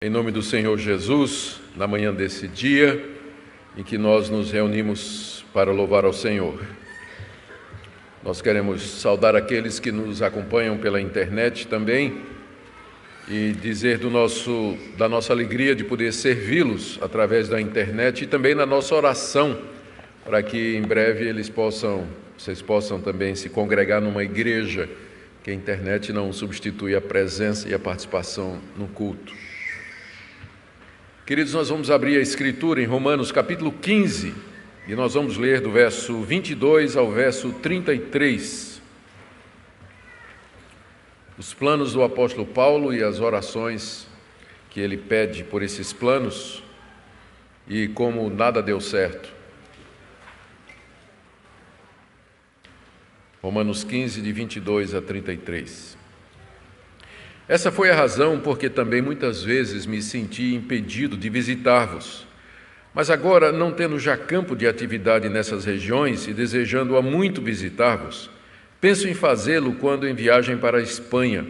Em nome do Senhor Jesus, na manhã desse dia em que nós nos reunimos para louvar ao Senhor, nós queremos saudar aqueles que nos acompanham pela internet também e dizer da nossa alegria de poder servi-los através da internet e também na nossa oração, para que em breve vocês possam também se congregar numa igreja, que a internet não substitui a presença e a participação no culto. Queridos, nós vamos abrir a Escritura em Romanos capítulo 15 e nós vamos ler do verso 22 ao verso 33. Os planos do apóstolo Paulo e as orações que ele pede por esses planos e como nada deu certo. Romanos 15, de 22 a 33. Essa foi a razão porque também muitas vezes me senti impedido de visitar-vos. Mas agora, não tendo já campo de atividade nessas regiões e desejando há muito visitar-vos, penso em fazê-lo quando em viagem para a Espanha,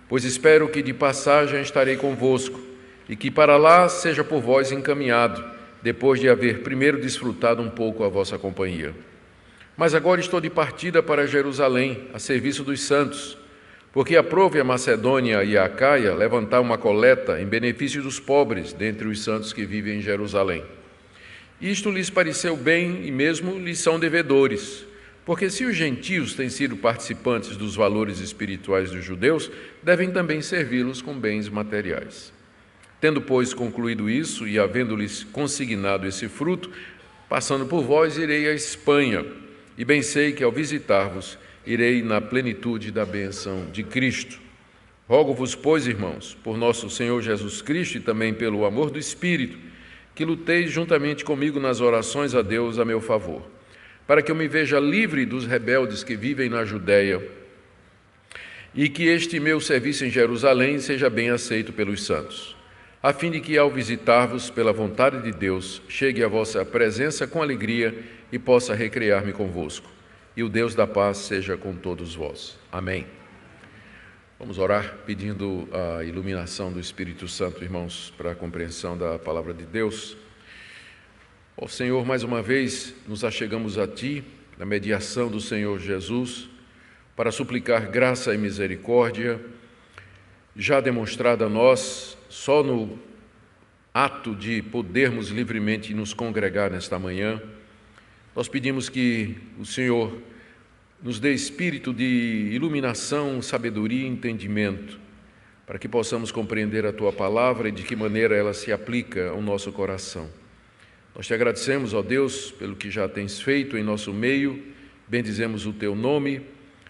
pois espero que de passagem estarei convosco e que para lá seja por vós encaminhado, depois de haver primeiro desfrutado um pouco a vossa companhia. Mas agora estou de partida para Jerusalém, a serviço dos santos, porque aprove a Macedônia e a Acaia levantar uma coleta em benefício dos pobres dentre os santos que vivem em Jerusalém. Isto lhes pareceu bem e mesmo lhes são devedores, porque se os gentios têm sido participantes dos valores espirituais dos judeus, devem também servi-los com bens materiais. Tendo, pois, concluído isso e havendo-lhes consignado esse fruto, passando por vós, irei à Espanha, e bem sei que ao visitar-vos, irei na plenitude da bênção de Cristo. Rogo-vos, pois, irmãos, por nosso Senhor Jesus Cristo e também pelo amor do Espírito, que luteis juntamente comigo nas orações a Deus a meu favor, para que eu me veja livre dos rebeldes que vivem na Judéia e que este meu serviço em Jerusalém seja bem aceito pelos santos, a fim de que, ao visitar-vos pela vontade de Deus, chegue à vossa presença com alegria e possa recrear-me convosco. E o Deus da paz seja com todos vós. Amém. Vamos orar pedindo a iluminação do Espírito Santo, irmãos, para a compreensão da palavra de Deus. Ó Senhor, mais uma vez nos achegamos a Ti, na mediação do Senhor Jesus, para suplicar graça e misericórdia, já demonstrada a nós só no ato de podermos livremente nos congregar nesta manhã. Nós pedimos que o Senhor nos dê espírito de iluminação, sabedoria e entendimento, para que possamos compreender a Tua palavra e de que maneira ela se aplica ao nosso coração. Nós te agradecemos, ó Deus, pelo que já tens feito em nosso meio, bendizemos o Teu nome,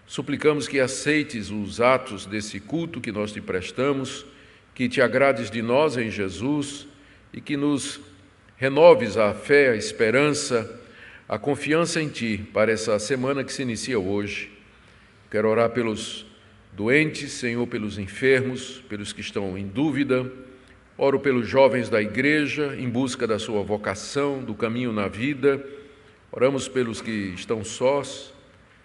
suplicamos que aceites os atos desse culto que nós te prestamos, que te agrades de nós em Jesus e que nos renoves a fé, a esperança, a confiança em Ti para essa semana que se inicia hoje. Quero orar pelos doentes, Senhor, pelos enfermos, pelos que estão em dúvida. Oro pelos jovens da igreja em busca da sua vocação, do caminho na vida. Oramos pelos que estão sós,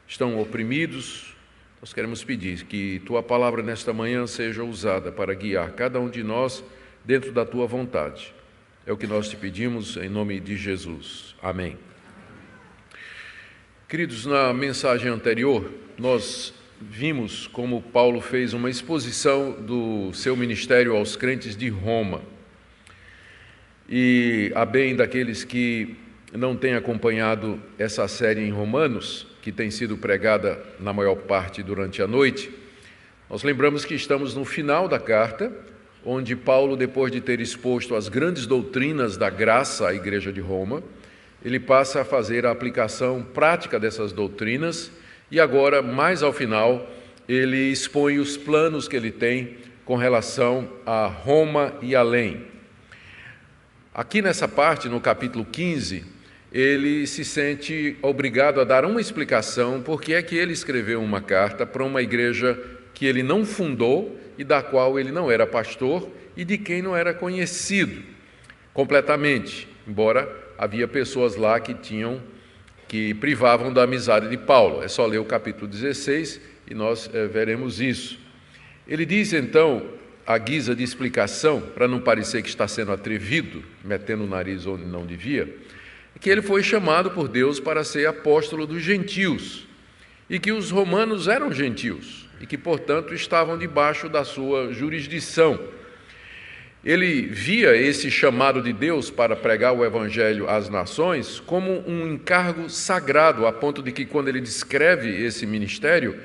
estão oprimidos. Nós queremos pedir que Tua palavra nesta manhã seja usada para guiar cada um de nós dentro da Tua vontade. É o que nós te pedimos em nome de Jesus. Amém. Queridos, na mensagem anterior, nós vimos como Paulo fez uma exposição do seu ministério aos crentes de Roma. E a bem daqueles que não têm acompanhado essa série em Romanos, que tem sido pregada na maior parte durante a noite, nós lembramos que estamos no final da carta, onde Paulo, depois de ter exposto as grandes doutrinas da graça à igreja de Roma, ele passa a fazer a aplicação prática dessas doutrinas e agora, mais ao final, ele expõe os planos que ele tem com relação a Roma e além. Aqui nessa parte, no capítulo 15, ele se sente obrigado a dar uma explicação porque é que ele escreveu uma carta para uma igreja que ele não fundou e da qual ele não era pastor e de quem não era conhecido completamente, embora havia pessoas lá que privavam da amizade de Paulo. É só ler o capítulo 16 e nós veremos isso. Ele diz, então, à guisa de explicação, para não parecer que está sendo atrevido, metendo o nariz onde não devia, que ele foi chamado por Deus para ser apóstolo dos gentios, e que os romanos eram gentios, e que, portanto, estavam debaixo da sua jurisdição. Ele via esse chamado de Deus para pregar o evangelho às nações como um encargo sagrado, a ponto de que, quando ele descreve esse ministério,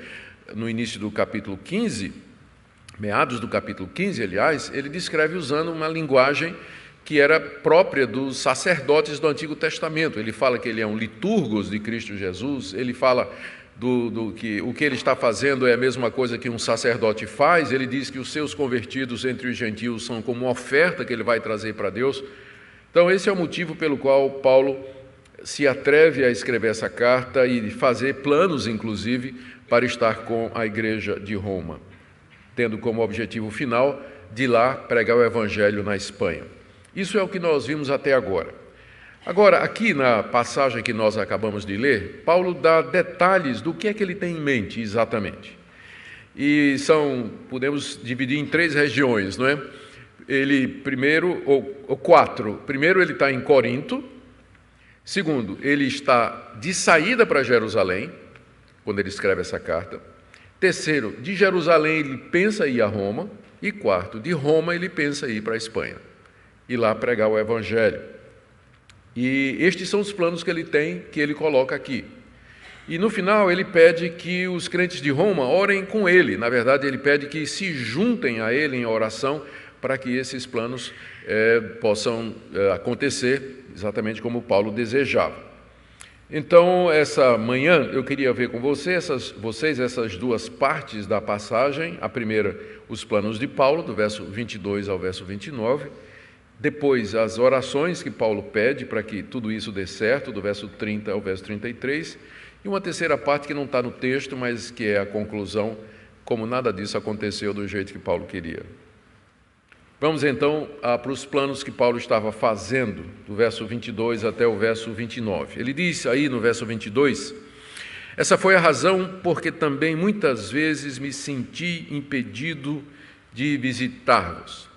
no início do capítulo 15, meados do capítulo 15, aliás, ele descreve usando uma linguagem que era própria dos sacerdotes do Antigo Testamento. Ele fala que ele é um liturgos de Cristo Jesus, ele fala que o que ele está fazendo é a mesma coisa que um sacerdote faz. Ele diz que os seus convertidos entre os gentios são como uma oferta que ele vai trazer para Deus. Então, esse é o motivo pelo qual Paulo se atreve a escrever essa carta e fazer planos, inclusive, para estar com a igreja de Roma, tendo como objetivo final de lá pregar o evangelho na Espanha. Isso é o que nós vimos até agora. Agora, aqui na passagem que nós acabamos de ler, Paulo dá detalhes do que é que ele tem em mente exatamente. E podemos dividir em 3 regiões, não é? Quatro. Primeiro, ele está em Corinto. Segundo, ele está de saída para Jerusalém, quando ele escreve essa carta. Terceiro, de Jerusalém ele pensa em ir a Roma. E quarto, de Roma ele pensa em ir para a Espanha e lá pregar o evangelho. E estes são os planos que ele tem, que ele coloca aqui. E no final ele pede que os crentes de Roma orem com ele. Na verdade, ele pede que se juntem a ele em oração para que esses planos possam acontecer exatamente como Paulo desejava. Então, essa manhã eu queria ver com vocês essas 2 partes da passagem. A primeira, os planos de Paulo, do verso 22 ao verso 29. Depois, as orações que Paulo pede para que tudo isso dê certo, do verso 30 ao verso 33. E uma terceira parte que não está no texto, mas que é a conclusão, como nada disso aconteceu do jeito que Paulo queria. Vamos então para os planos que Paulo estava fazendo, do verso 22 até o verso 29. Ele diz aí no verso 22, essa foi a razão porque também muitas vezes me senti impedido de visitar-vos.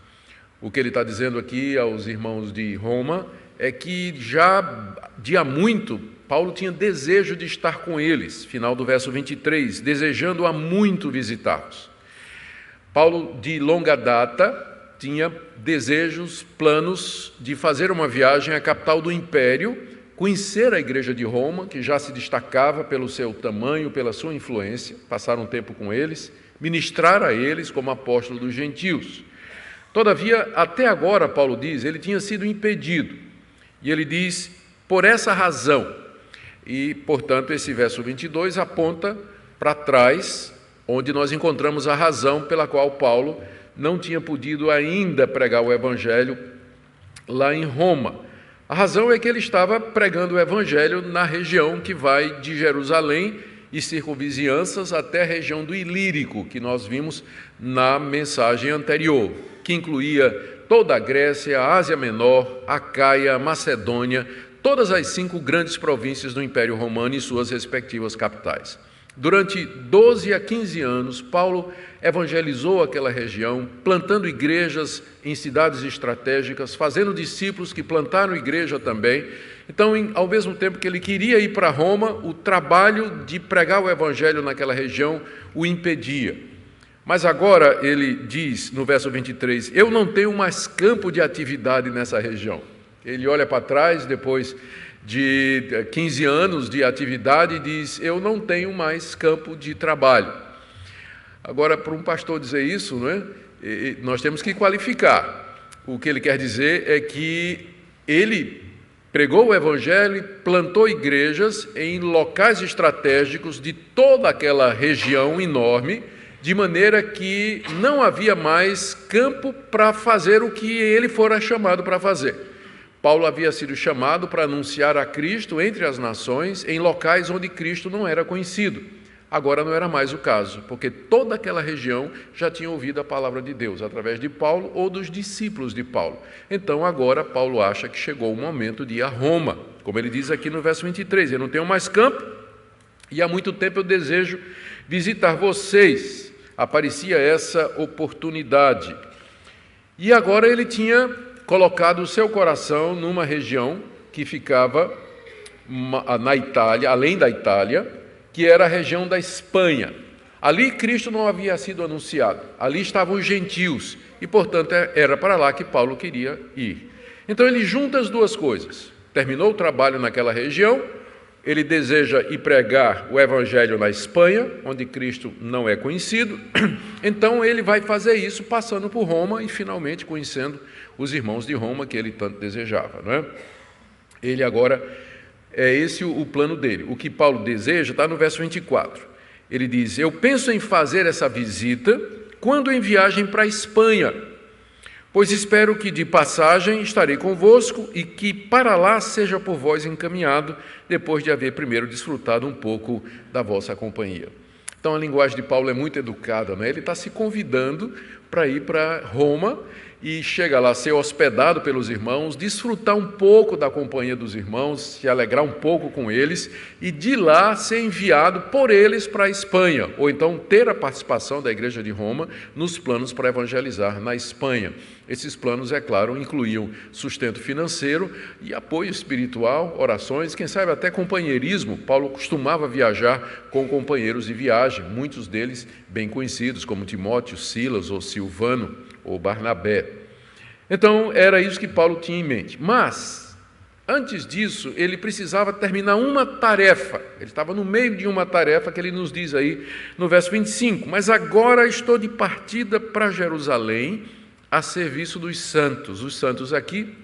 O que ele está dizendo aqui aos irmãos de Roma é que já de há muito Paulo tinha desejo de estar com eles, final do verso 23, desejando há muito visitá-los. Paulo, de longa data, tinha desejos, planos de fazer uma viagem à capital do Império, conhecer a igreja de Roma, que já se destacava pelo seu tamanho, pela sua influência, passar um tempo com eles, ministrar a eles como apóstolo dos gentios. Todavia, até agora, Paulo diz, ele tinha sido impedido. E ele diz, por essa razão. E, portanto, esse verso 22 aponta para trás, onde nós encontramos a razão pela qual Paulo não tinha podido ainda pregar o evangelho lá em Roma. A razão é que ele estava pregando o evangelho na região que vai de Jerusalém e circunvizinhanças até a região do Ilírico, que nós vimos na mensagem anterior, que incluía toda a Grécia, a Ásia Menor, a Caia, a Macedônia, todas as 5 grandes províncias do Império Romano e suas respectivas capitais. Durante 12 a 15 anos, Paulo evangelizou aquela região, plantando igrejas em cidades estratégicas, fazendo discípulos que plantaram igreja também. Então, ao mesmo tempo que ele queria ir para Roma, o trabalho de pregar o evangelho naquela região o impedia. Mas agora ele diz, no verso 23, eu não tenho mais campo de atividade nessa região. Ele olha para trás, depois de 15 anos de atividade, e diz, eu não tenho mais campo de trabalho. Agora, para um pastor dizer isso, não é? Nós temos que qualificar. O que ele quer dizer é que ele pregou o evangelho e plantou igrejas em locais estratégicos de toda aquela região enorme, de maneira que não havia mais campo para fazer o que ele fora chamado para fazer. Paulo havia sido chamado para anunciar a Cristo entre as nações em locais onde Cristo não era conhecido. Agora não era mais o caso, porque toda aquela região já tinha ouvido a palavra de Deus, através de Paulo ou dos discípulos de Paulo. Então agora Paulo acha que chegou o momento de ir a Roma, como ele diz aqui no verso 23, eu não tenho mais campo e há muito tempo eu desejo visitar vocês. Aparecia essa oportunidade. E agora ele tinha colocado o seu coração numa região que ficava na Itália, além da Itália, que era a região da Espanha. Ali Cristo não havia sido anunciado, ali estavam os gentios, e portanto era para lá que Paulo queria ir. Então ele junta as duas coisas, terminou o trabalho naquela região, ele deseja ir pregar o evangelho na Espanha, onde Cristo não é conhecido, então ele vai fazer isso passando por Roma e finalmente conhecendo os irmãos de Roma que ele tanto desejava, não é? Ele agora, é esse o plano dele. O que Paulo deseja está no verso 24. Ele diz: eu penso em fazer essa visita quando em viagem para a Espanha, pois espero que de passagem estarei convosco e que para lá seja por vós encaminhado, depois de haver primeiro desfrutado um pouco da vossa companhia. Então a linguagem de Paulo é muito educada, né? Ele está se convidando para ir para Roma e chega lá, ser hospedado pelos irmãos, desfrutar um pouco da companhia dos irmãos, se alegrar um pouco com eles e de lá ser enviado por eles para a Espanha, ou então ter a participação da Igreja de Roma nos planos para evangelizar na Espanha. Esses planos, é claro, incluíam sustento financeiro e apoio espiritual, orações, quem sabe até companheirismo. Paulo costumava viajar com companheiros de viagem, muitos deles bem conhecidos, como Timóteo, Silas ou Silvano ou Barnabé. Então, era isso que Paulo tinha em mente. Mas, antes disso, ele precisava terminar uma tarefa. Ele estava no meio de uma tarefa que ele nos diz aí no verso 25. Mas agora estou de partida para Jerusalém a serviço dos santos. Os santos aqui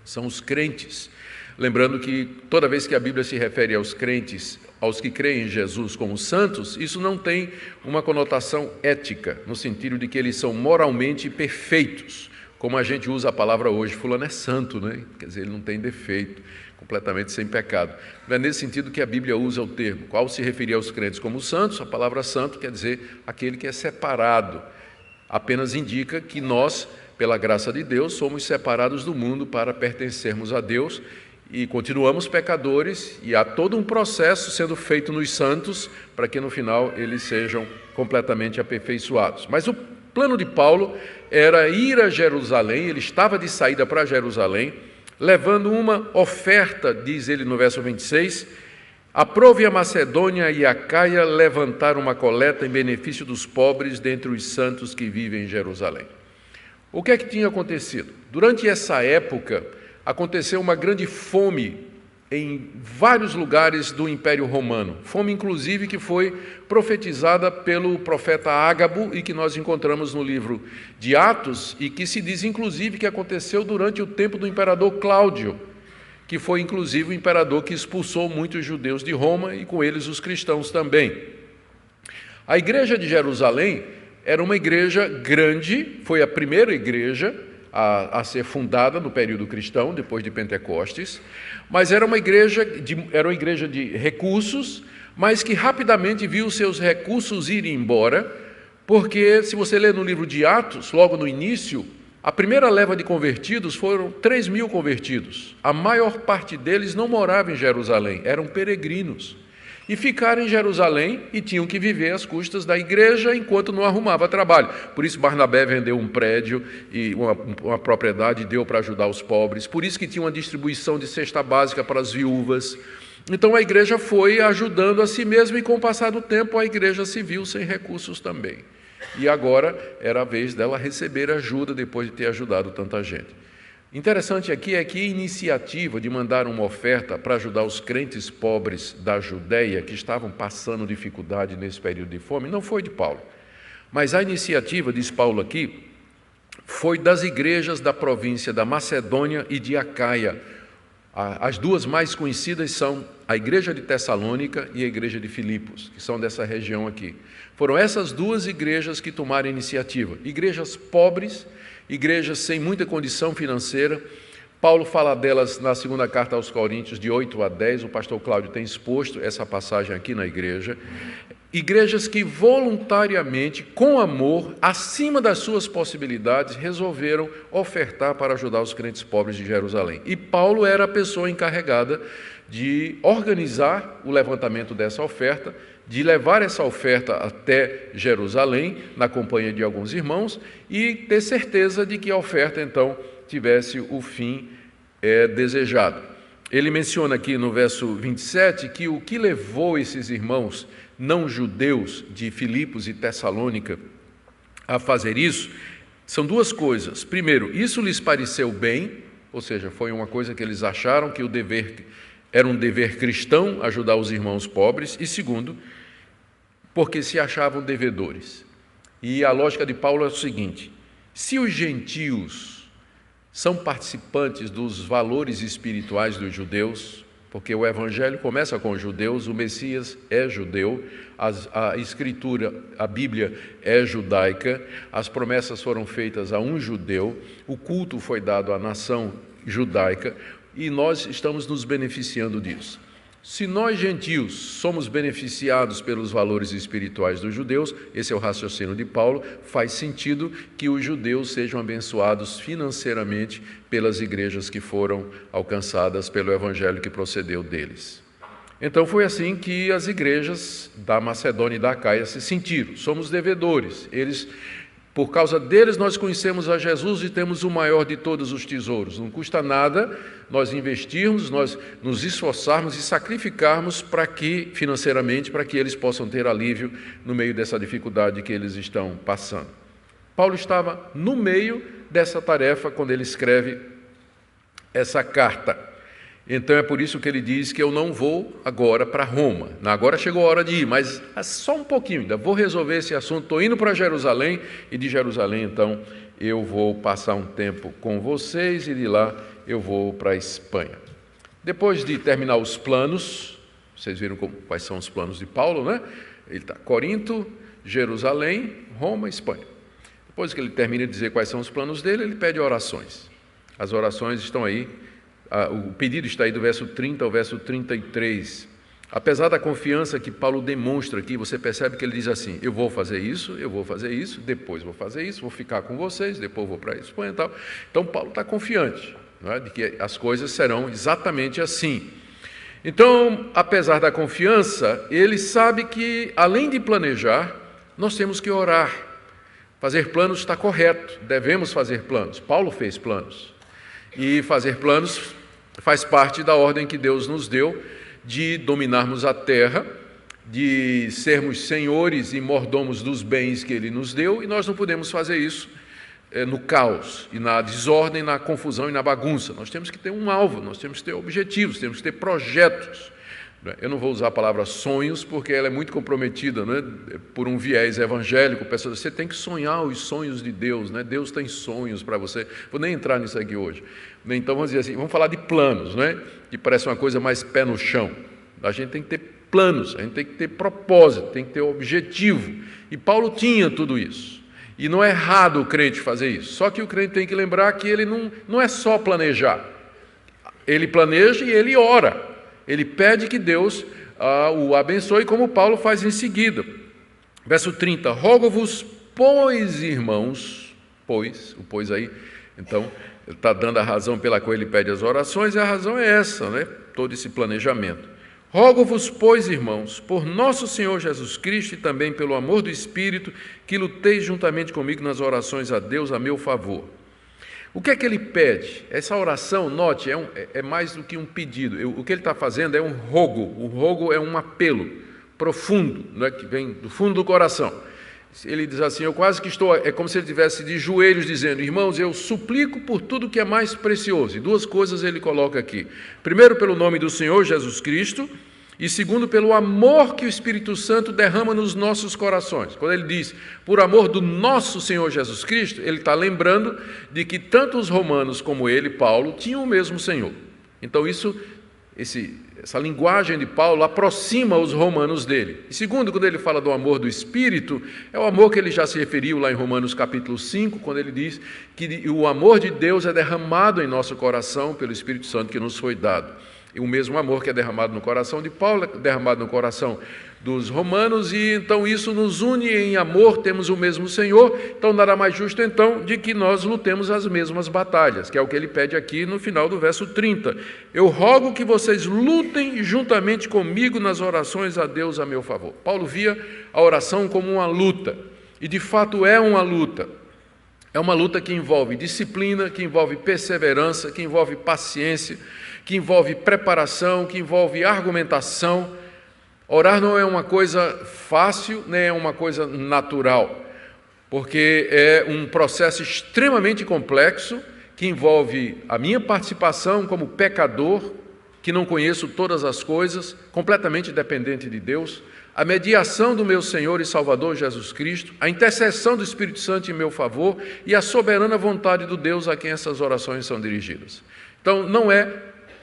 são os crentes. Lembrando que toda vez que a Bíblia se refere aos crentes, aos que creem em Jesus como santos, isso não tem uma conotação ética, no sentido de que eles são moralmente perfeitos, como a gente usa a palavra hoje, fulano é santo, né? Quer dizer, ele não tem defeito, completamente sem pecado. Não é nesse sentido que a Bíblia usa o termo. Ao se referir aos crentes como santos, a palavra santo quer dizer aquele que é separado. Apenas indica que nós, pela graça de Deus, somos separados do mundo para pertencermos a Deus e continuamos pecadores, e há todo um processo sendo feito nos santos para que no final eles sejam completamente aperfeiçoados. Mas o plano de Paulo era ir a Jerusalém, ele estava de saída para Jerusalém, levando uma oferta, diz ele no verso 26, aprove a Macedônia e a Caia levantar uma coleta em benefício dos pobres dentre os santos que vivem em Jerusalém. O que é que tinha acontecido? Durante essa época, aconteceu uma grande fome em vários lugares do Império Romano. Fome, inclusive, que foi profetizada pelo profeta Ágabo e que nós encontramos no livro de Atos e que se diz, inclusive, que aconteceu durante o tempo do imperador Cláudio, que foi, inclusive, o imperador que expulsou muitos judeus de Roma e com eles os cristãos também. A igreja de Jerusalém era uma igreja grande, foi a primeira igreja a ser fundada no período cristão, depois de Pentecostes, mas era uma igreja de recursos, mas que rapidamente viu seus recursos irem embora, porque, se você ler no livro de Atos, logo no início, a primeira leva de convertidos foram 3.000 convertidos. A maior parte deles não morava em Jerusalém, eram peregrinos. E ficaram em Jerusalém e tinham que viver às custas da igreja enquanto não arrumava trabalho. Por isso Barnabé vendeu um prédio e uma propriedade e deu para ajudar os pobres. Por isso que tinha uma distribuição de cesta básica para as viúvas. Então a igreja foi ajudando a si mesma e com o passar do tempo a igreja se viu sem recursos também. E agora era a vez dela receber ajuda depois de ter ajudado tanta gente. Interessante aqui é que a iniciativa de mandar uma oferta para ajudar os crentes pobres da Judéia que estavam passando dificuldade nesse período de fome não foi de Paulo. Mas a iniciativa, diz Paulo aqui, foi das igrejas da província da Macedônia e de Acaia. As duas mais conhecidas são a igreja de Tessalônica e a igreja de Filipos, que são dessa região aqui. Foram essas duas igrejas que tomaram a iniciativa. Igrejas pobres, igrejas sem muita condição financeira. Paulo fala delas na segunda carta aos Coríntios, de 8 a 10, o pastor Cláudio tem exposto essa passagem aqui na igreja. Igrejas que voluntariamente, com amor, acima das suas possibilidades, resolveram ofertar para ajudar os crentes pobres de Jerusalém. E Paulo era a pessoa encarregada de organizar o levantamento dessa oferta, de levar essa oferta até Jerusalém, na companhia de alguns irmãos, e ter certeza de que a oferta, então, tivesse o fim desejado. Ele menciona aqui no verso 27 que o que levou esses irmãos não-judeus de Filipos e Tessalônica a fazer isso são duas coisas. Primeiro, isso lhes pareceu bem, ou seja, foi uma coisa que eles acharam que era um dever cristão ajudar os irmãos pobres. E segundo, porque se achavam devedores. E a lógica de Paulo é o seguinte: se os gentios são participantes dos valores espirituais dos judeus, porque o evangelho começa com os judeus, o Messias é judeu, a escritura, a Bíblia é judaica, as promessas foram feitas a um judeu, o culto foi dado à nação judaica e nós estamos nos beneficiando disso. Se nós, gentios, somos beneficiados pelos valores espirituais dos judeus, esse é o raciocínio de Paulo, faz sentido que os judeus sejam abençoados financeiramente pelas igrejas que foram alcançadas pelo evangelho que procedeu deles. Então foi assim que as igrejas da Macedônia e da Acaia se sentiram. Somos devedores. Por causa deles, nós conhecemos a Jesus e temos o maior de todos os tesouros. Não custa nada nós investirmos, nós nos esforçarmos e sacrificarmos financeiramente, para que eles possam ter alívio no meio dessa dificuldade que eles estão passando. Paulo estava no meio dessa tarefa quando ele escreve essa carta. Então é por isso que ele diz que eu não vou agora para Roma. Agora chegou a hora de ir, mas só um pouquinho, ainda vou resolver esse assunto. Estou indo para Jerusalém e de Jerusalém, então, eu vou passar um tempo com vocês e de lá eu vou para a Espanha. Depois de terminar os planos, vocês viram quais são os planos de Paulo, né? Ele está Corinto, Jerusalém, Roma, Espanha. Depois que ele termina de dizer quais são os planos dele, ele pede orações. As orações estão aí. O pedido está aí do verso 30 ao verso 33. Apesar da confiança que Paulo demonstra aqui, você percebe que ele diz assim: eu vou fazer isso, depois vou fazer isso, vou ficar com vocês, depois vou para a Espanha e tal. Então Paulo está confiante, não é, de que as coisas serão exatamente assim. Então, apesar da confiança, ele sabe que, além de planejar, nós temos que orar. Fazer planos está correto, devemos fazer planos. Paulo fez planos. E fazer planos faz parte da ordem que Deus nos deu de dominarmos a terra, de sermos senhores e mordomos dos bens que Ele nos deu, e nós não podemos fazer isso no caos, e na desordem, na confusão e na bagunça. Nós temos que ter um alvo, nós temos que ter objetivos, temos que ter projetos. Eu não vou usar a palavra sonhos, porque ela é muito comprometida, né, por um viés evangélico. Pessoas, você tem que sonhar os sonhos de Deus, né? Deus tem sonhos para você. Vou nem entrar nisso aqui hoje. Então vamos dizer assim, vamos falar de planos, né? Que parece uma coisa mais pé no chão. A gente tem que ter planos, a gente tem que ter propósito, tem que ter objetivo. E Paulo tinha tudo isso. E não é errado o crente fazer isso. Só que o crente tem que lembrar que ele não é só planejar. Ele planeja e ele ora. Ele pede que Deus o abençoe, como Paulo faz em seguida. Verso 30, rogo-vos, pois, irmãos, o pois aí, então, ele está dando a razão pela qual ele pede as orações, e a razão é essa, né? Todo esse planejamento. Rogo-vos, pois, irmãos, por nosso Senhor Jesus Cristo e também pelo amor do Espírito, que luteis juntamente comigo nas orações a Deus a meu favor. O que é que ele pede? Essa oração, note, é mais do que um pedido. O que ele está fazendo é um rogo. O rogo é um apelo profundo, né, que vem do fundo do coração. Ele diz assim, eu quase que estou... É como se ele estivesse de joelhos dizendo, irmãos, eu suplico por tudo que é mais precioso. E duas coisas ele coloca aqui. Primeiro, pelo nome do Senhor Jesus Cristo, e segundo, pelo amor que o Espírito Santo derrama nos nossos corações. Quando ele diz, por amor do nosso Senhor Jesus Cristo, ele está lembrando de que tanto os romanos como ele, Paulo, tinham o mesmo Senhor. Então essa linguagem de Paulo aproxima os romanos dele. E segundo, quando ele fala do amor do Espírito, é o amor que ele já se referiu lá em Romanos capítulo 5, quando ele diz que o amor de Deus é derramado em nosso coração pelo Espírito Santo que nos foi dado. E o mesmo amor que é derramado no coração de Paulo é derramado no coração dos romanos, e então isso nos une em amor, temos o mesmo Senhor, então nada mais justo então de que nós lutemos as mesmas batalhas, que é o que ele pede aqui no final do verso 30. Eu rogo que vocês lutem juntamente comigo nas orações a Deus a meu favor. Paulo via a oração como uma luta, e de fato é uma luta. É uma luta que envolve disciplina, que envolve perseverança, que envolve paciência, que envolve preparação, que envolve argumentação. Orar não é uma coisa fácil, nem é uma coisa natural, porque é um processo extremamente complexo que envolve a minha participação como pecador, que não conheço todas as coisas, completamente dependente de Deus, a mediação do meu Senhor e Salvador Jesus Cristo, a intercessão do Espírito Santo em meu favor e a soberana vontade do Deus a quem essas orações são dirigidas. Então, não é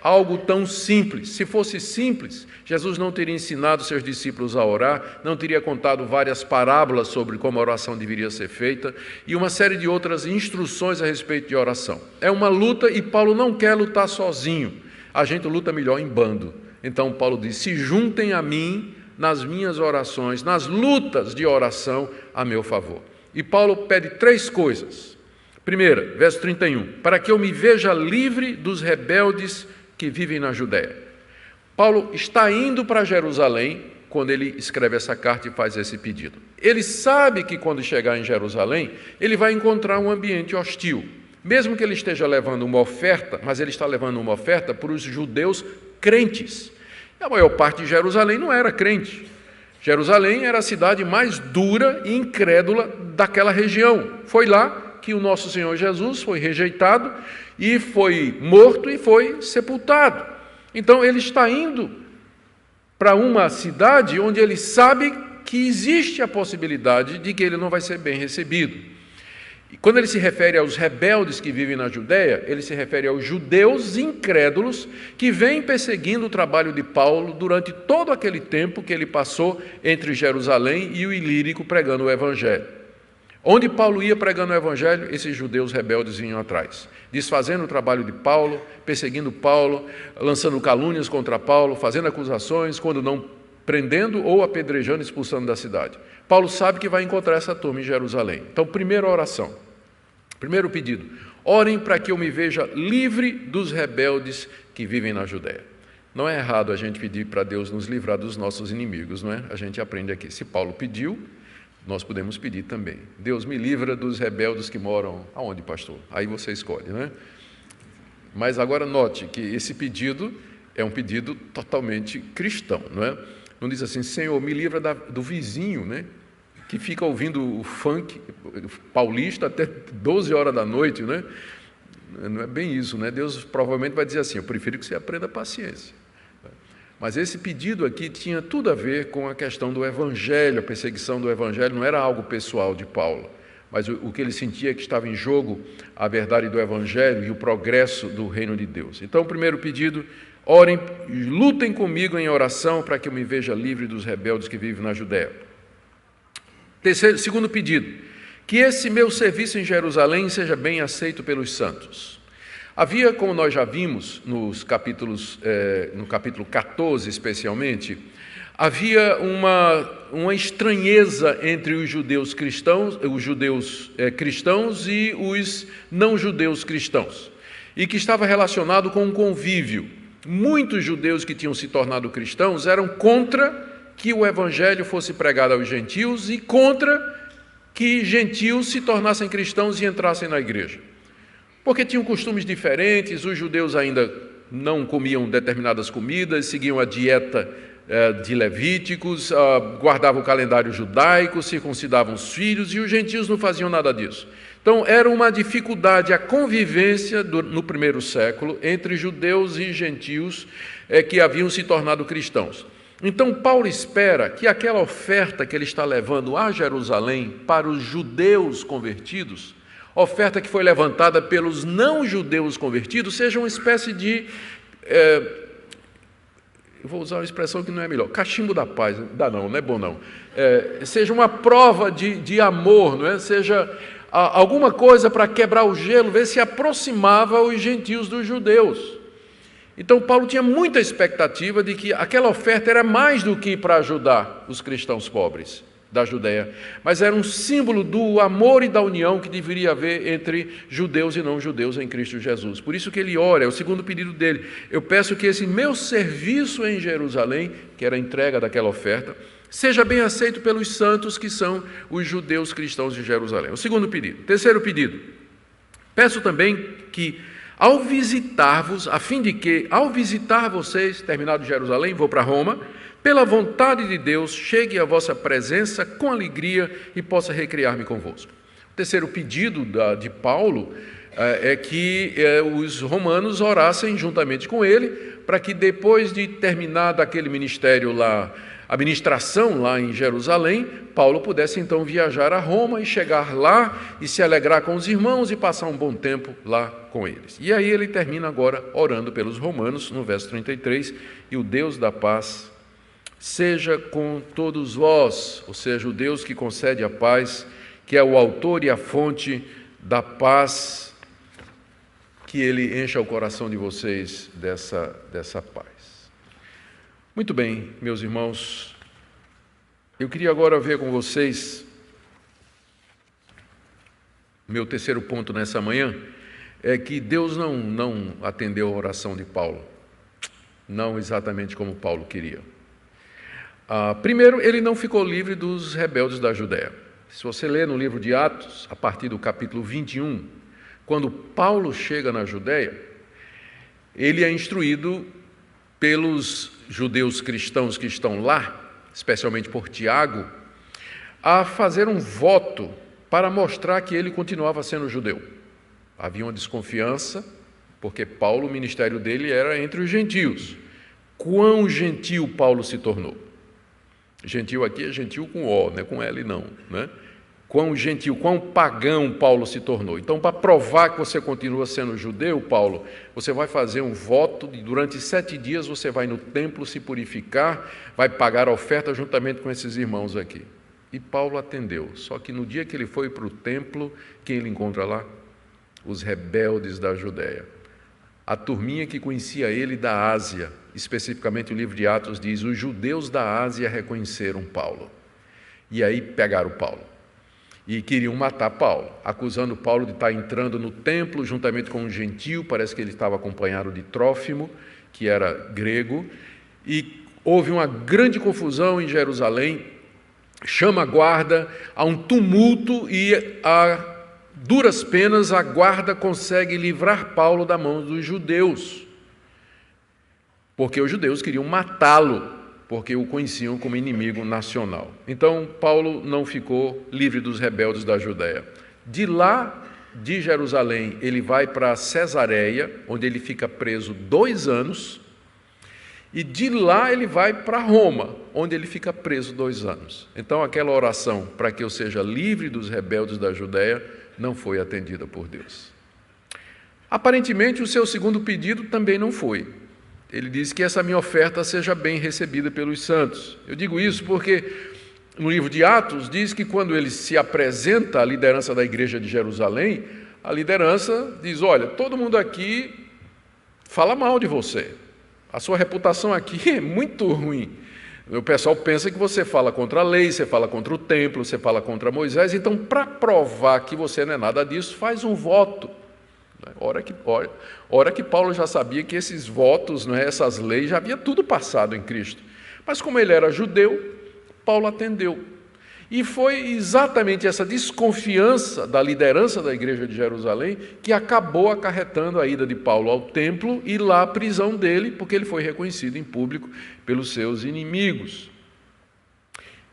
algo tão simples. Se fosse simples, Jesus não teria ensinado seus discípulos a orar, não teria contado várias parábolas sobre como a oração deveria ser feita e uma série de outras instruções a respeito de oração. É uma luta e Paulo não quer lutar sozinho. A gente luta melhor em bando. Então Paulo diz, se juntem a mim nas minhas orações, nas lutas de oração a meu favor. E Paulo pede 3 coisas. Primeira, verso 31, para que eu me veja livre dos rebeldes que vivem na Judéia. Paulo está indo para Jerusalém quando ele escreve essa carta e faz esse pedido. Ele sabe que quando chegar em Jerusalém, ele vai encontrar um ambiente hostil. Mesmo que ele esteja levando uma oferta, mas ele está levando uma oferta para os judeus crentes. A maior parte de Jerusalém não era crente. Jerusalém era a cidade mais dura e incrédula daquela região. Foi lá que o nosso Senhor Jesus foi rejeitado e foi morto e foi sepultado. Então ele está indo para uma cidade onde ele sabe que existe a possibilidade de que ele não vai ser bem recebido. E quando ele se refere aos rebeldes que vivem na Judéia, ele se refere aos judeus incrédulos que vêm perseguindo o trabalho de Paulo durante todo aquele tempo que ele passou entre Jerusalém e o Ilírico pregando o Evangelho. Onde Paulo ia pregando o Evangelho, esses judeus rebeldes vinham atrás, desfazendo o trabalho de Paulo, perseguindo Paulo, lançando calúnias contra Paulo, fazendo acusações, quando não prendendo ou apedrejando, expulsando da cidade. Paulo sabe que vai encontrar essa turma em Jerusalém. Então, primeira oração, primeiro pedido, orem para que eu me veja livre dos rebeldes que vivem na Judéia. Não é errado a gente pedir para Deus nos livrar dos nossos inimigos, não é? A gente aprende aqui. Se Paulo pediu, nós podemos pedir também. Deus me livra dos rebeldes que moram... Aonde, pastor? Aí você escolhe, né? Mas agora note que esse pedido é um pedido totalmente cristão, não é? Não diz assim, Senhor, me livra do vizinho, né? Que fica ouvindo o funk paulista até 12 horas da noite, né? Não é bem isso, né? Deus provavelmente vai dizer assim, eu prefiro que você aprenda paciência. Mas esse pedido aqui tinha tudo a ver com a questão do Evangelho, a perseguição do Evangelho não era algo pessoal de Paulo, mas o que ele sentia que estava em jogo a verdade do Evangelho e o progresso do reino de Deus. Então, o primeiro pedido, orem, lutem comigo em oração para que eu me veja livre dos rebeldes que vivem na Judéia. Segundo pedido, que esse meu serviço em Jerusalém seja bem aceito pelos santos. Havia, como nós já vimos no capítulo 14 especialmente, havia uma estranheza entre os judeus cristãos e os não-judeus cristãos, e que estava relacionado com um convívio. Muitos judeus que tinham se tornado cristãos eram contra que o evangelho fosse pregado aos gentios e contra que gentios se tornassem cristãos e entrassem na igreja. Porque tinham costumes diferentes, os judeus ainda não comiam determinadas comidas, seguiam a dieta de levíticos, guardavam o calendário judaico, circuncidavam os filhos, e os gentios não faziam nada disso. Então, era uma dificuldade a convivência no primeiro século entre judeus e gentios que haviam se tornado cristãos. Então, Paulo espera que aquela oferta que ele está levando a Jerusalém para os judeus convertidos, oferta que foi levantada pelos não-judeus convertidos, seja uma espécie de, eu vou usar uma expressão que não é melhor, cachimbo da paz, não é bom não, seja uma prova de amor, não é? Seja alguma coisa para quebrar o gelo, ver se aproximava os gentios dos judeus. Então Paulo tinha muita expectativa de que aquela oferta era mais do que para ajudar os cristãos pobres da Judéia, mas era um símbolo do amor e da união que deveria haver entre judeus e não judeus em Cristo Jesus. Por isso que ele ora, é o segundo pedido dele: eu peço que esse meu serviço em Jerusalém, que era a entrega daquela oferta, seja bem aceito pelos santos que são os judeus cristãos de Jerusalém. O segundo pedido. Terceiro pedido: peço também que ao visitar-vos, a fim de que, ao visitar vocês, terminado Jerusalém, vou para Roma, pela vontade de Deus, chegue à vossa presença com alegria e possa recriar-me convosco. O terceiro pedido de Paulo é que os romanos orassem juntamente com ele, para que depois de terminado aquele ministério lá, a ministração lá em Jerusalém, Paulo pudesse então viajar a Roma e chegar lá e se alegrar com os irmãos e passar um bom tempo lá com eles. E aí ele termina agora orando pelos romanos, no verso 33, e o Deus da paz seja com todos vós, ou seja, o Deus que concede a paz, que é o autor e a fonte da paz, que ele encha o coração de vocês dessa paz. Muito bem, meus irmãos, eu queria agora ver com vocês, meu terceiro ponto nessa manhã, é que Deus não atendeu a oração de Paulo, não exatamente como Paulo queria. Primeiro, ele não ficou livre dos rebeldes da Judéia. Se você ler no livro de Atos, a partir do capítulo 21, quando Paulo chega na Judéia, ele é instruído pelos judeus cristãos que estão lá, especialmente por Tiago, a fazer um voto para mostrar que ele continuava sendo judeu. Havia uma desconfiança, porque Paulo, o ministério dele era entre os gentios. Quão gentil Paulo se tornou? Gentil aqui é gentil com O, não é com L não, né? Quão gentil, quão pagão Paulo se tornou. Então, para provar que você continua sendo judeu, Paulo, você vai fazer um voto e durante 7 dias você vai no templo se purificar, vai pagar a oferta juntamente com esses irmãos aqui. E Paulo atendeu, só que no dia que ele foi para o templo, quem ele encontra lá? Os rebeldes da Judéia. A turminha que conhecia ele da Ásia, especificamente o livro de Atos diz, os judeus da Ásia reconheceram Paulo. E aí pegaram Paulo. E queriam matar Paulo, acusando Paulo de estar entrando no templo juntamente com um gentil, parece que ele estava acompanhado de Trófimo, que era grego, e houve uma grande confusão em Jerusalém, chama a guarda, há um tumulto e a duras penas a guarda consegue livrar Paulo da mão dos judeus, porque os judeus queriam matá-lo, porque o conheciam como inimigo nacional. Então, Paulo não ficou livre dos rebeldes da Judéia. De lá, de Jerusalém, ele vai para Cesareia, onde ele fica preso 2 anos, e de lá ele vai para Roma, onde ele fica preso 2 anos. Então, aquela oração para que eu seja livre dos rebeldes da Judéia não foi atendida por Deus. Aparentemente, o seu segundo pedido também não foi. Ele diz que essa minha oferta seja bem recebida pelos santos. Eu digo isso porque no livro de Atos diz que quando ele se apresenta à liderança da igreja de Jerusalém, a liderança diz, olha, todo mundo aqui fala mal de você. A sua reputação aqui é muito ruim. O pessoal pensa que você fala contra a lei, você fala contra o templo, você fala contra Moisés. Então, para provar que você não é nada disso, faz um voto. Ora que Paulo já sabia que esses votos, essas leis, já havia tudo passado em Cristo. Mas como ele era judeu, Paulo atendeu. E foi exatamente essa desconfiança da liderança da igreja de Jerusalém que acabou acarretando a ida de Paulo ao templo e lá a prisão dele, porque ele foi reconhecido em público pelos seus inimigos.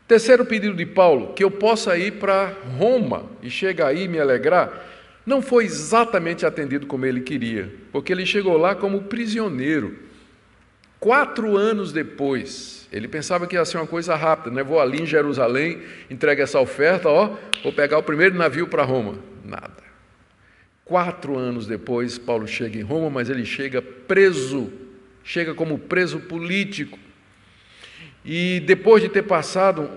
Terceiro pedido de Paulo, que eu possa ir para Roma e chegar aí e me alegrar, não foi exatamente atendido como ele queria, porque ele chegou lá como prisioneiro. 4 anos depois, ele pensava que ia ser uma coisa rápida, né? Vou ali em Jerusalém, entrego essa oferta, vou pegar o primeiro navio para Roma. Nada. 4 anos depois, Paulo chega em Roma, mas ele chega preso, chega como preso político. E depois de ter passado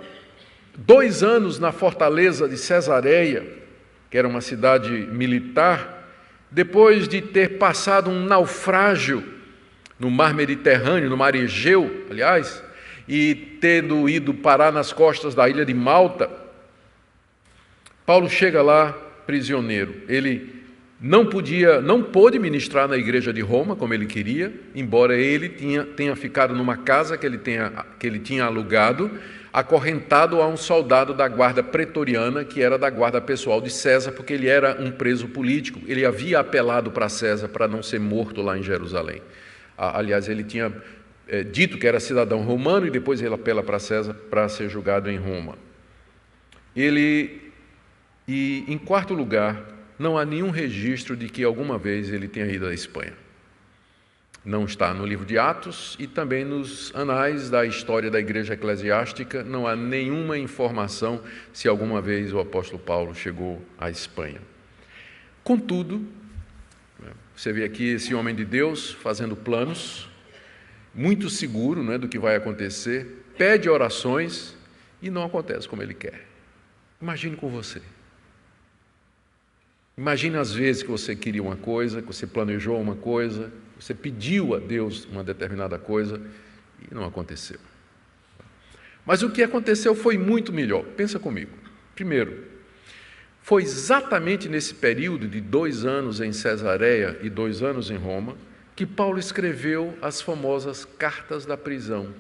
2 anos na fortaleza de Cesareia, que era uma cidade militar, depois de ter passado um naufrágio no mar Mediterrâneo, no mar Egeu, aliás, e tendo ido parar nas costas da ilha de Malta, Paulo chega lá prisioneiro. Ele não pôde ministrar na igreja de Roma como ele queria, embora ele tenha ficado numa casa que ele tinha alugado, acorrentado a um soldado da guarda pretoriana, que era da guarda pessoal de César, porque ele era um preso político. Ele havia apelado para César para não ser morto lá em Jerusalém. Aliás, ele tinha dito que era cidadão romano e depois ele apela para César para ser julgado em Roma. E em quarto lugar, não há nenhum registro de que alguma vez ele tenha ido à Espanha. Não está no livro de Atos e também nos anais da história da igreja eclesiástica, não há nenhuma informação se alguma vez o apóstolo Paulo chegou à Espanha. Contudo, você vê aqui esse homem de Deus fazendo planos, muito seguro, do que vai acontecer, pede orações e não acontece como ele quer. Imagine com você. Imagine as vezes que você queria uma coisa, que você planejou uma coisa, você pediu a Deus uma determinada coisa e não aconteceu. Mas o que aconteceu foi muito melhor. Pensa comigo. Primeiro, foi exatamente nesse período de 2 anos em Cesareia e 2 anos em Roma que Paulo escreveu as famosas cartas da prisão,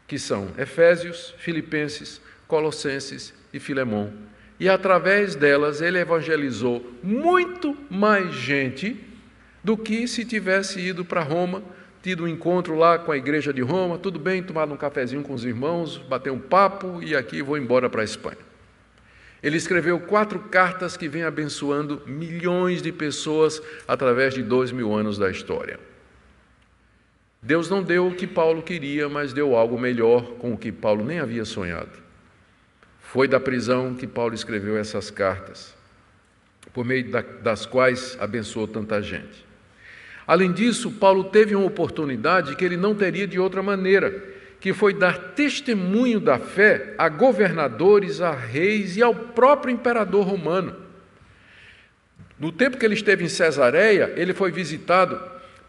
que são Efésios, Filipenses, Colossenses e Filemão. E através delas ele evangelizou muito mais gente do que se tivesse ido para Roma, tido um encontro lá com a igreja de Roma, tudo bem, tomado um cafezinho com os irmãos, bater um papo e aqui vou embora para a Espanha. Ele escreveu 4 cartas que vêm abençoando milhões de pessoas através de 2000 anos da história. Deus não deu o que Paulo queria, mas deu algo melhor com o que Paulo nem havia sonhado. Foi da prisão que Paulo escreveu essas cartas, por meio das quais abençoou tanta gente. Além disso, Paulo teve uma oportunidade que ele não teria de outra maneira, que foi dar testemunho da fé a governadores, a reis e ao próprio imperador romano. No tempo que ele esteve em Cesareia, ele foi visitado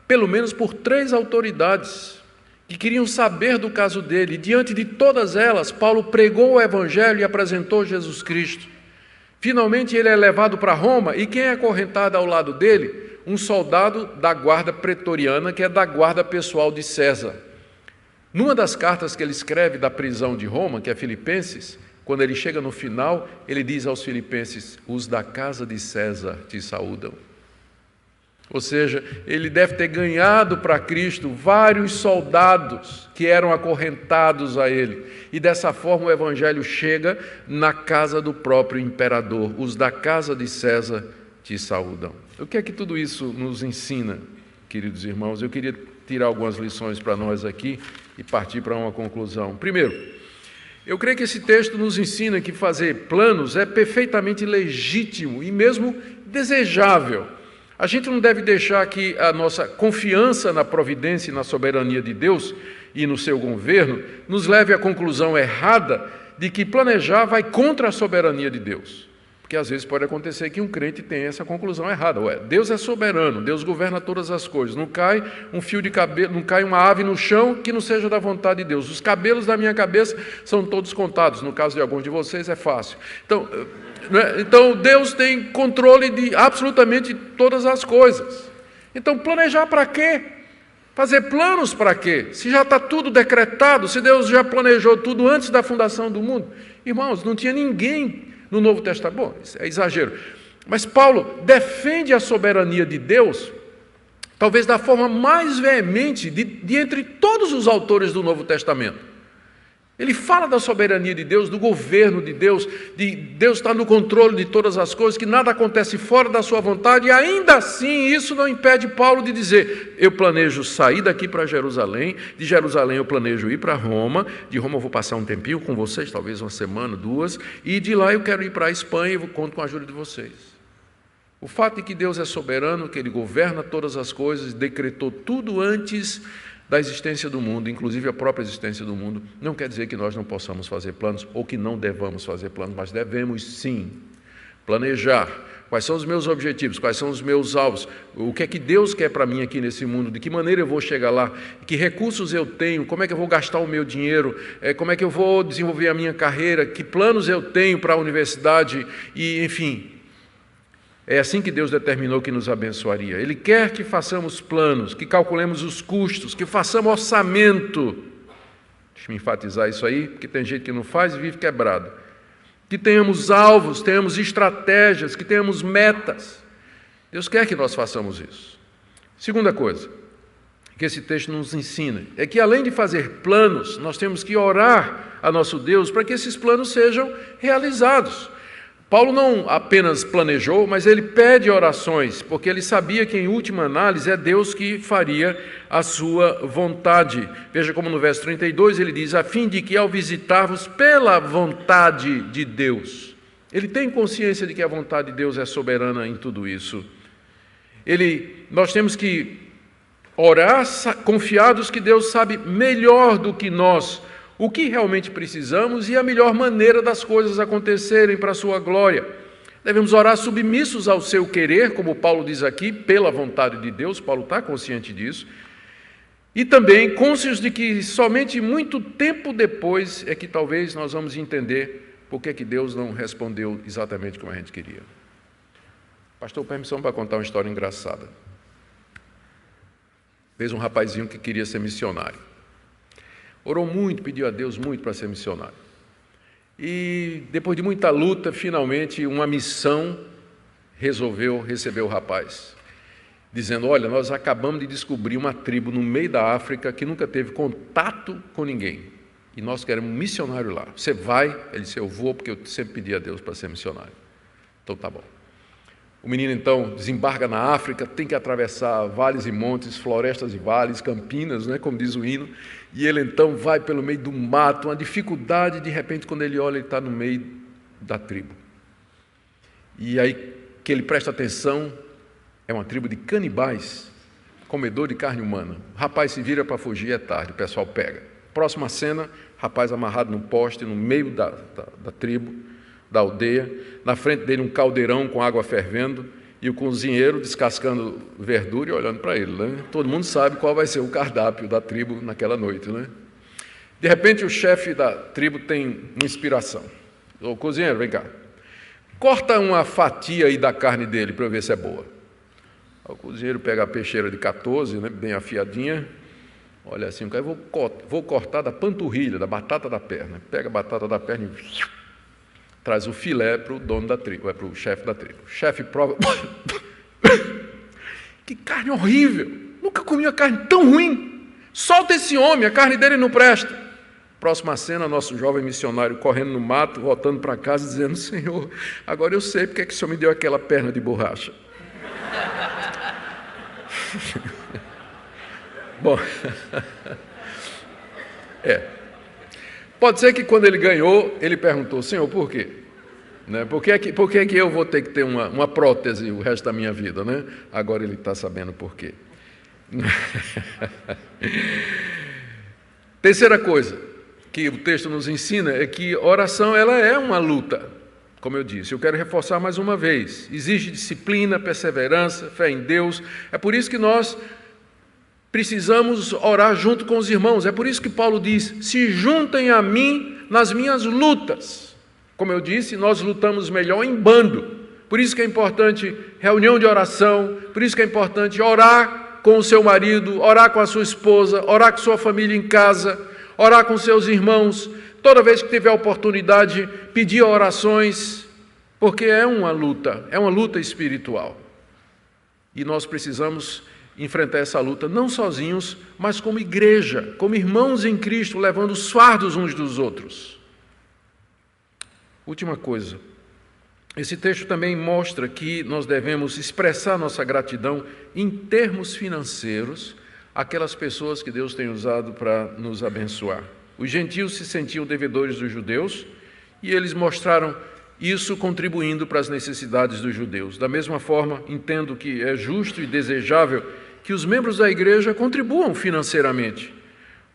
pelo menos por 3 autoridades que queriam saber do caso dele. E diante de todas elas, Paulo pregou o Evangelho e apresentou Jesus Cristo. Finalmente ele é levado para Roma, e quem é acorrentado ao lado dele? Um soldado da guarda pretoriana, que é da guarda pessoal de César. Numa das cartas que ele escreve da prisão de Roma, que é Filipenses, quando ele chega no final, ele diz aos filipenses: os da casa de César te saúdam. Ou seja, ele deve ter ganhado para Cristo vários soldados que eram acorrentados a ele. E dessa forma o Evangelho chega na casa do próprio imperador. Os da casa de César te saúdam. O que é que tudo isso nos ensina, queridos irmãos? Eu queria tirar algumas lições para nós aqui e partir para uma conclusão. Primeiro, eu creio que esse texto nos ensina que fazer planos é perfeitamente legítimo e mesmo desejável. A gente não deve deixar que a nossa confiança na providência e na soberania de Deus e no seu governo nos leve à conclusão errada de que planejar vai contra a soberania de Deus. Porque às vezes pode acontecer que um crente tenha essa conclusão errada. Deus é soberano, Deus governa todas as coisas. Não cai um fio de cabelo, não cai uma ave no chão que não seja da vontade de Deus. Os cabelos da minha cabeça são todos contados. No caso de alguns de vocês é fácil. Então Deus tem controle de absolutamente todas as coisas. Então planejar para quê? Fazer planos para quê? Se já está tudo decretado, se Deus já planejou tudo antes da fundação do mundo. Irmãos, não tinha ninguém no Novo Testamento. Bom, isso é exagero. Mas Paulo defende a soberania de Deus, talvez da forma mais veemente de entre todos os autores do Novo Testamento. Ele fala da soberania de Deus, do governo de Deus estar no controle de todas as coisas, que nada acontece fora da sua vontade, e ainda assim isso não impede Paulo de dizer: eu planejo sair daqui para Jerusalém, de Jerusalém eu planejo ir para Roma, de Roma eu vou passar um tempinho com vocês, talvez 1 semana, 2, e de lá eu quero ir para a Espanha e conto com a ajuda de vocês. O fato de que Deus é soberano, que Ele governa todas as coisas, decretou tudo antes da existência do mundo, inclusive a própria existência do mundo, não quer dizer que nós não possamos fazer planos ou que não devamos fazer planos, mas devemos sim planejar, Quais são os meus objetivos? Quais são os meus alvos? O que é que Deus quer para mim aqui nesse mundo? De que maneira eu vou chegar lá? Que recursos eu tenho? Como é que eu vou gastar o meu dinheiro? Como é que eu vou desenvolver a minha carreira? Que planos eu tenho para a universidade? E, enfim, é assim que Deus determinou que nos abençoaria. Ele quer que façamos planos, que calculemos os custos, que façamos orçamento. Deixa eu enfatizar isso aí, porque tem gente que não faz e vive quebrado. Que tenhamos alvos, tenhamos estratégias, que tenhamos metas. Deus quer que nós façamos isso. Segunda coisa que esse texto nos ensina é que, além de fazer planos, nós temos que orar a nosso Deus para que esses planos sejam realizados. Paulo não apenas planejou, mas ele pede orações, porque ele sabia que, em última análise, é Deus que faria a sua vontade. Veja como no verso 32 ele diz: a fim de que, ao visitar-vos pela vontade de Deus. Ele tem consciência de que a vontade de Deus é soberana em tudo isso. Nós temos que orar confiados que Deus sabe melhor do que nós o que realmente precisamos e a melhor maneira das coisas acontecerem para a sua glória. Devemos orar submissos ao seu querer, como Paulo diz aqui, pela vontade de Deus. Paulo está consciente disso. E também cônscios de que somente muito tempo depois é que talvez nós vamos entender por que Deus não respondeu exatamente como a gente queria. Pastor, permissão para contar uma história engraçada. Fez um rapazinho que queria ser missionário. Orou muito, pediu a Deus muito para ser missionário. E depois de muita luta, finalmente uma missão resolveu receber o rapaz, dizendo: olha, nós acabamos de descobrir uma tribo no meio da África que nunca teve contato com ninguém. E nós queremos um missionário lá. Você vai? Ele disse: eu vou, porque eu sempre pedi a Deus para ser missionário. Então tá bom. O menino então desembarca na África, tem que atravessar vales e montes, florestas e vales, campinas, como diz o hino, e ele então vai pelo meio do mato, uma dificuldade, de repente quando ele olha, ele está no meio da tribo. E aí que ele presta atenção, é uma tribo de canibais, comedor de carne humana. O rapaz se vira para fugir, é tarde, o pessoal pega. Próxima cena, rapaz amarrado num poste, no meio da tribo, da aldeia, na frente dele um caldeirão com água fervendo e o cozinheiro descascando verdura e olhando para ele. Todo mundo sabe qual vai ser o cardápio da tribo naquela noite. De repente o chefe da tribo tem uma inspiração. O cozinheiro, vem cá, corta uma fatia aí da carne dele para eu ver se é boa. O cozinheiro pega a peixeira de 14, bem afiadinha, olha assim, eu vou cortar da panturrilha, da batata da perna. Pega a batata da perna e traz o filé para o dono da tribo, para o chefe da tribo. O chefe prova. Que carne horrível! Nunca comi uma carne tão ruim! Solta esse homem, a carne dele não presta. Próxima cena, nosso jovem missionário correndo no mato, voltando para casa, dizendo: Senhor, agora eu sei porque é que o Senhor me deu aquela perna de borracha. Bom, pode ser que quando ele ganhou, ele perguntou: Senhor, por quê? Por que é que eu vou ter que ter uma prótese o resto da minha vida? Agora ele está sabendo por quê. Terceira coisa que o texto nos ensina é que oração ela é uma luta. Como eu disse, eu quero reforçar mais uma vez. Exige disciplina, perseverança, fé em Deus. É por isso que nós precisamos orar junto com os irmãos. É por isso que Paulo diz: se juntem a mim nas minhas lutas. Como eu disse, nós lutamos melhor em bando. Por isso que é importante reunião de oração, por isso que é importante orar com o seu marido, orar com a sua esposa, orar com sua família em casa, orar com seus irmãos. Toda vez que tiver oportunidade, pedir orações, porque é uma luta espiritual. E nós precisamos enfrentar essa luta não sozinhos, mas como igreja, como irmãos em Cristo, levando os fardos uns dos outros. Última coisa, esse texto também mostra que nós devemos expressar nossa gratidão em termos financeiros àquelas pessoas que Deus tem usado para nos abençoar. Os gentios se sentiam devedores dos judeus e eles mostraram isso contribuindo para as necessidades dos judeus. Da mesma forma, entendo que é justo e desejável que os membros da igreja contribuam financeiramente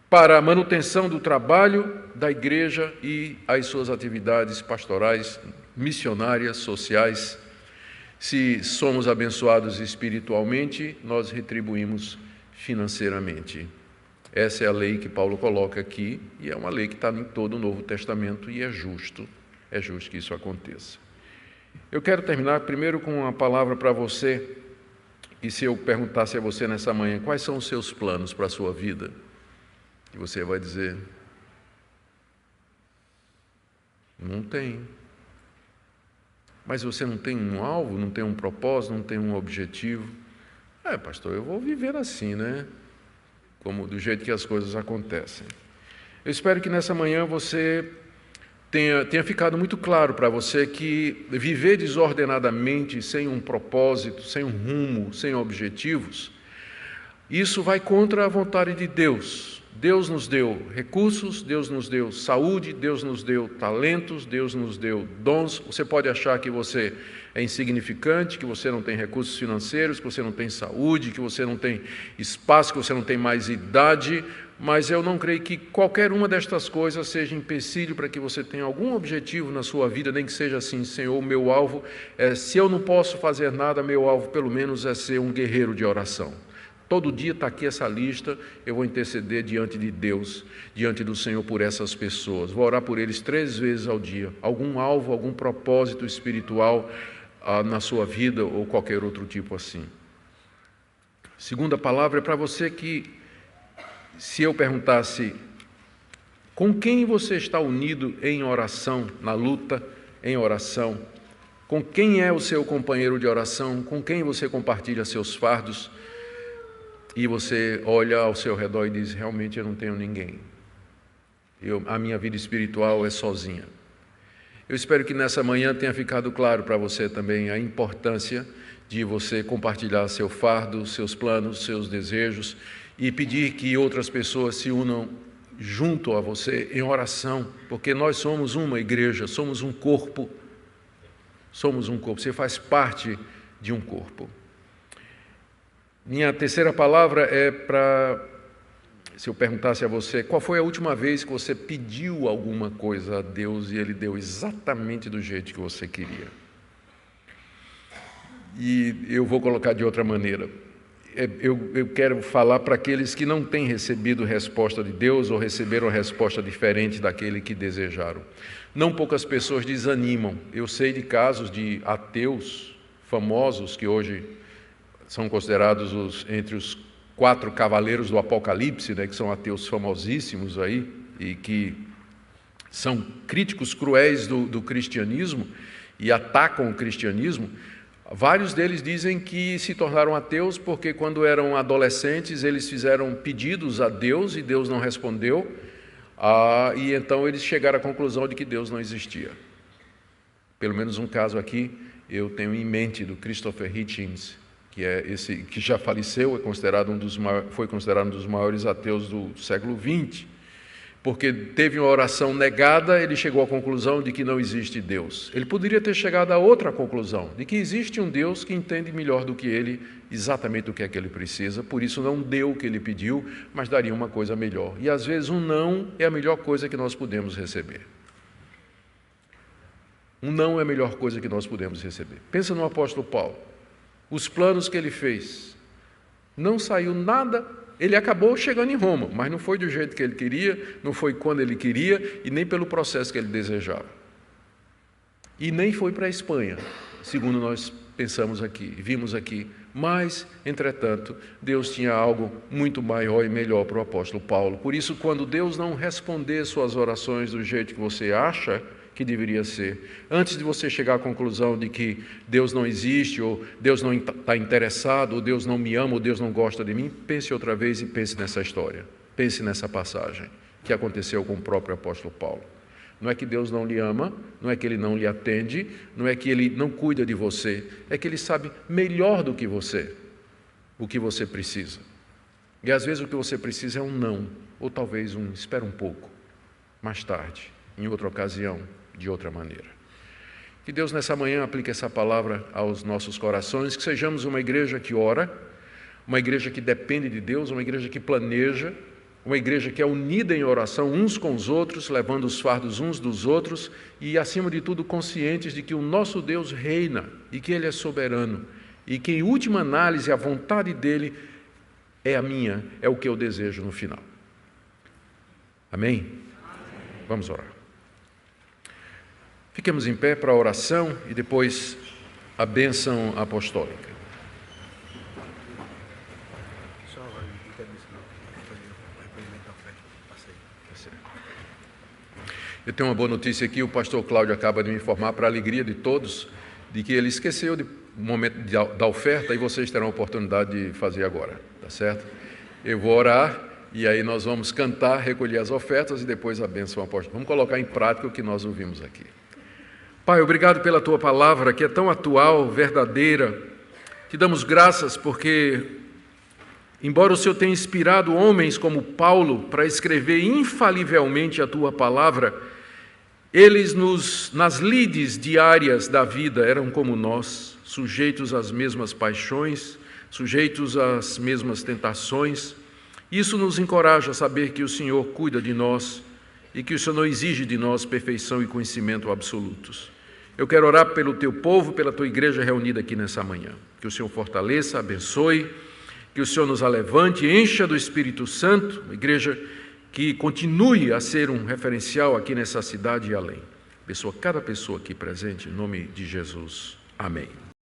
para a manutenção do trabalho da igreja e as suas atividades pastorais, missionárias, sociais. Se somos abençoados espiritualmente, nós retribuímos financeiramente. Essa é a lei que Paulo coloca aqui, e é uma lei que está em todo o Novo Testamento, e é justo que isso aconteça. Eu quero terminar primeiro com uma palavra para você, e se eu perguntasse a você nessa manhã, quais são os seus planos para a sua vida? E você vai dizer, não tenho. Mas você não tem um alvo, não tem um propósito, não tem um objetivo? Pastor, eu vou viver assim, né? Como do jeito que as coisas acontecem. Eu espero que nessa manhã você tenha ficado muito claro para você que viver desordenadamente, sem um propósito, sem um rumo, sem objetivos, isso vai contra a vontade de Deus. Deus nos deu recursos, Deus nos deu saúde, Deus nos deu talentos, Deus nos deu dons. Você pode achar que você é insignificante, que você não tem recursos financeiros, que você não tem saúde, que você não tem espaço, que você não tem mais idade, mas eu não creio que qualquer uma destas coisas seja empecilho para que você tenha algum objetivo na sua vida, nem que seja assim, Senhor, meu alvo se eu não posso fazer nada, meu alvo pelo menos é ser um guerreiro de oração. Todo dia está aqui essa lista, eu vou interceder diante de Deus, diante do Senhor por essas pessoas. Vou orar por eles 3 vezes ao dia. Algum alvo, algum propósito espiritual na sua vida ou qualquer outro tipo assim. Segunda palavra é para você que, se eu perguntasse com quem você está unido em oração, na luta, em oração, com quem é o seu companheiro de oração, com quem você compartilha seus fardos, e você olha ao seu redor e diz, realmente eu não tenho ninguém. A minha vida espiritual é sozinha. Eu espero que nessa manhã tenha ficado claro para você também a importância de você compartilhar seu fardo, seus planos, seus desejos e pedir que outras pessoas se unam junto a você em oração, porque nós somos uma igreja, somos um corpo. Somos um corpo, você faz parte de um corpo. Minha terceira palavra é para, se eu perguntasse a você, qual foi a última vez que você pediu alguma coisa a Deus e Ele deu exatamente do jeito que você queria? E eu vou colocar de outra maneira. Eu quero falar para aqueles que não têm recebido resposta de Deus ou receberam resposta diferente daquele que desejaram. Não poucas pessoas desanimam. Eu sei de casos de ateus famosos que hoje são considerados entre os 4 cavaleiros do Apocalipse, né, que são ateus famosíssimos aí, e que são críticos cruéis do cristianismo e atacam o cristianismo. Vários deles dizem que se tornaram ateus porque quando eram adolescentes eles fizeram pedidos a Deus e Deus não respondeu, e então eles chegaram à conclusão de que Deus não existia. Pelo menos um caso aqui eu tenho em mente do Christopher Hitchens, que é esse que já faleceu, foi considerado um dos maiores ateus do século XX, porque teve uma oração negada, ele chegou à conclusão de que não existe Deus. Ele poderia ter chegado a outra conclusão, de que existe um Deus que entende melhor do que ele exatamente o que é que ele precisa, por isso não deu o que ele pediu, mas daria uma coisa melhor. E às vezes um não é a melhor coisa que nós podemos receber. Um não é a melhor coisa que nós podemos receber. Pensa no apóstolo Paulo. Os planos que ele fez, não saiu nada, ele acabou chegando em Roma, mas não foi do jeito que ele queria, não foi quando ele queria e nem pelo processo que ele desejava. E nem foi para a Espanha, segundo nós pensamos aqui, vimos aqui, mas, entretanto, Deus tinha algo muito maior e melhor para o apóstolo Paulo. Por isso, quando Deus não responder suas orações do jeito que você acha que deveria ser, antes de você chegar à conclusão de que Deus não existe, ou Deus não está interessado, ou Deus não me ama, ou Deus não gosta de mim, pense outra vez e pense nessa história, pense nessa passagem que aconteceu com o próprio apóstolo Paulo. Não é que Deus não lhe ama, não é que Ele não lhe atende, não é que Ele não cuida de você, é que Ele sabe melhor do que você o que você precisa. E às vezes o que você precisa é um não, ou talvez espera um pouco, mais tarde, em outra ocasião, de outra maneira. Que Deus nessa manhã aplique essa palavra aos nossos corações, que sejamos uma igreja que ora, uma igreja que depende de Deus, uma igreja que planeja, uma igreja que é unida em oração uns com os outros, levando os fardos uns dos outros e, acima de tudo, conscientes de que o nosso Deus reina e que Ele é soberano e que, em última análise, a vontade dEle é a minha, é o que eu desejo no final. Amém? Vamos orar. Fiquemos em pé para a oração e depois a bênção apostólica. Eu tenho uma boa notícia aqui, o pastor Cláudio acaba de me informar, para a alegria de todos, de que ele esqueceu do momento da oferta e vocês terão a oportunidade de fazer agora, tá certo? Eu vou orar e aí nós vamos cantar, recolher as ofertas e depois a bênção apostólica. Vamos colocar em prática o que nós ouvimos aqui. Pai, obrigado pela Tua palavra, que é tão atual, verdadeira. Te damos graças porque, embora o Senhor tenha inspirado homens como Paulo para escrever infalivelmente a Tua palavra, eles nas lides diárias da vida eram como nós, sujeitos às mesmas paixões, sujeitos às mesmas tentações. Isso nos encoraja a saber que o Senhor cuida de nós e que o Senhor não exige de nós perfeição e conhecimento absolutos. Eu quero orar pelo Teu povo, pela Tua igreja reunida aqui nessa manhã. Que o Senhor fortaleça, abençoe, que o Senhor nos alevante, encha do Espírito Santo, uma igreja que continue a ser um referencial aqui nessa cidade e além. Cada pessoa aqui presente, em nome de Jesus. Amém.